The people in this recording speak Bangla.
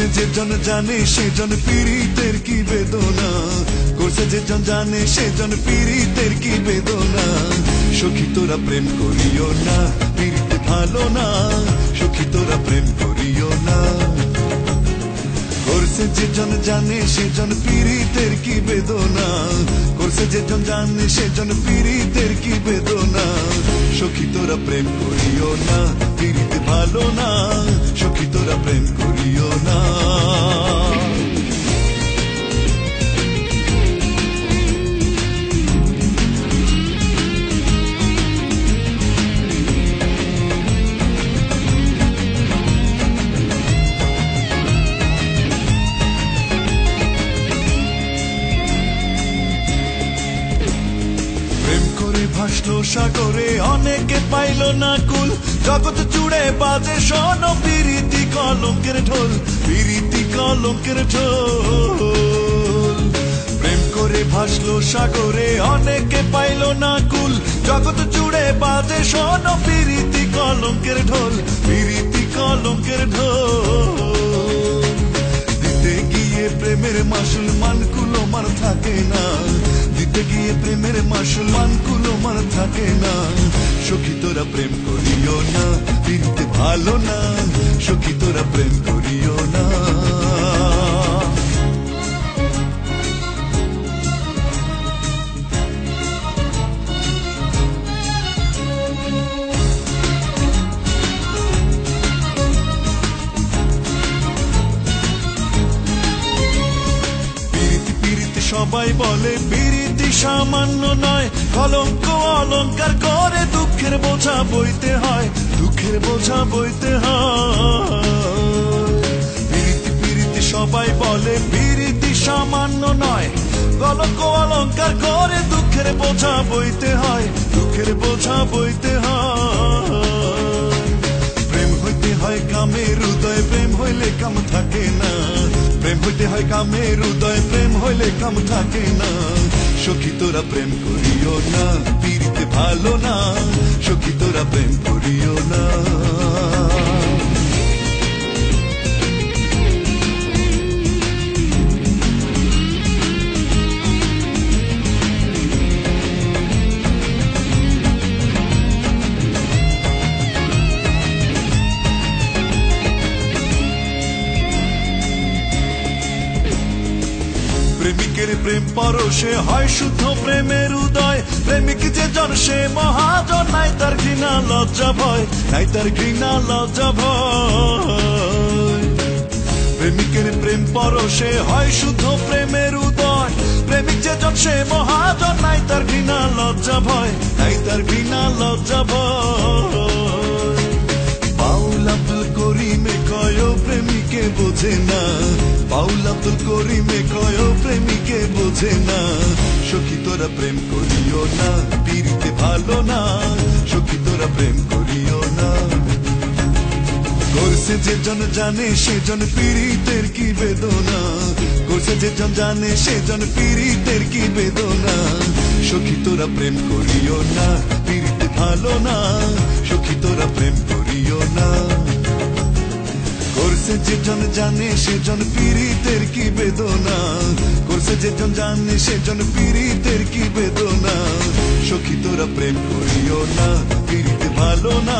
করছে যেজন জানে সেজন পীড়িতের কি বেদনা, করছে যেজন জানে সেজন পীড়িতের কি বেদনা। সখী তোরা প্রেম করিও না, পীড়িত ভালো না, সখী তোরা প্রেম করিও না। করছে যেজন জানে সেজন পীড়িতের কি বেদনা, করছে যেজন জানে সেজন পীড়িতের কি বেদনা। সখী তোরা প্রেম করিও না, পীড়িত ভালো না, সখী তোরা প্রেম করিও না। ভাসলো সাগরে অনেকে পাইল না কুল, জগৎ জুড়ে বাজে শোনো পীড়িতি কলঙ্কের ঢোল, পীড়িতি কলঙ্কের ঢোল। প্রেম করে ভাসলো সাগরে অনেকে পাইল না কুল, জগৎ জুড়ে বাজে শোনো পীড়িতি কলঙ্কের ঢোল, পীড়িতি কলঙ্কের ঢোল। দিতে গিয়ে প্রেমের মাসুল মানকুলো মার থাকে না, দিতে গিয়ে প্রেমের মাসুল মানকুলো মার থাকে না। সখী তোরা প্রেম করিও না, পীড়িতে ভালো না, সখী তোরা প্রেম করিও না। সবাই বলে পীড়িতি সামান্য নয়, কলঙ্ক অলঙ্কার করে দুঃখের বোঝা বইতে হয়, দুঃখের বোঝা বইতে হয়। পীড়িতি পীড়িতি সবাই বলে পীড়িতি সামান্য নয়, কলঙ্ক অলঙ্কার করে দুঃখের বোঝা বইতে হয়, দুঃখের বোঝা বইতে হয়। প্রেম হইতে হয় কামের হৃদয়, প্রেম হইলে কাম থাকে না, প্রেম হইতে হয় কামের হৃদয়, প্রেম হইলে কাম থাকে না। সখী তোরা প্রেম করিও না, পীড়িতে ভালো না, সখী তোরা প্রেম করিও না। প্রেমিকের প্রেম পরশে হয় শুদ্ধ প্রেমের উদয়, প্রেমিক যে জন সে মহাজন, নাই তার ঘৃণা লজ্জা ভয়, নাই তার ঘৃণা লজ্জা ভয়। প্রেমিকের প্রেম পরশে হয় শুদ্ধ প্রেমের উদয়, প্রেমিক যে জন সে মহাজন, নাই তার ঘৃণা লজ্জা ভয়, নাই তার ঘৃণা লজ্জা ভয়। বাউল আব্দুল করিমে কয় প্রেমিকে বোঝে না, বাউল আব্দুল করিমে কয় প্রেমিকে বোঝে না। সখী তোরা প্রেম করিও না, পীড়িতে ভালো না, সখী তোরা প্রেম করিও না। করছে যেজন জানে সেজন পীড়িতের কি বেদনা, করছে যেজন জানে সেজন পীড়িতের কি বেদনা। সখী তোরা প্রেম করিও না, পীড়িতে ভালো না, সখী তোরা প্রেম করিও না। করছে যেজন জানে সেজন পীড়িতের কি বেদনা, করছে যেজন জানে সেজন পীড়িতের কি বেদনা। সখী তোরা প্রেম করিও না, পীড়িতে ভালো না,